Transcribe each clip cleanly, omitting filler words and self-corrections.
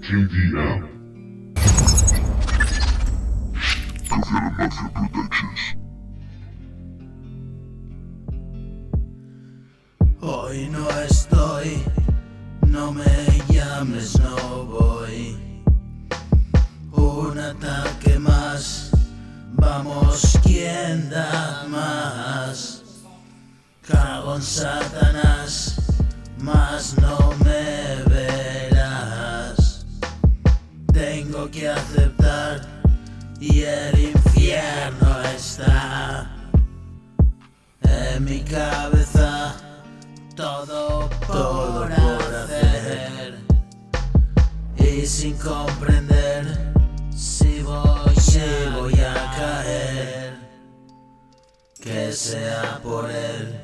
KVM. Goviana Mafia Productions. Hoy no estoy, no me llames, no voy. Un ataque más, vamos, ¿quién da más? Cago en Satanás, más no me verás. Tengo que aceptar y el infierno está en mi cabeza. Todo por hacer y sin comprender si voy a caer, que sea por él.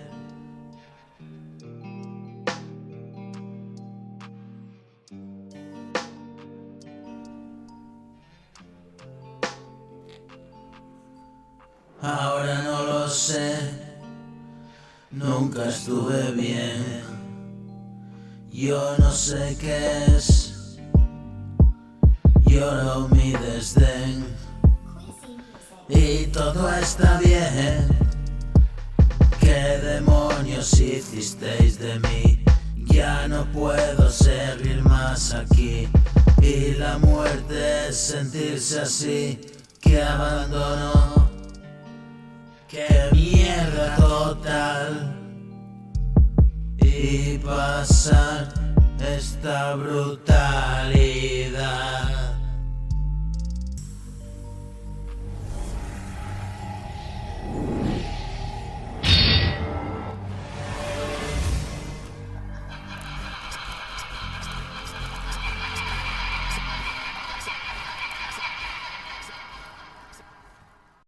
Ahora no lo sé, nunca estuve bien. Yo no sé qué es, lloro mi desdén. Y todo está bien. ¿Qué demonios hicisteis de mí? Ya no puedo seguir más aquí. Y la muerte es sentirse así. Que abandono, que mierda total. Y pasar esta brutalidad.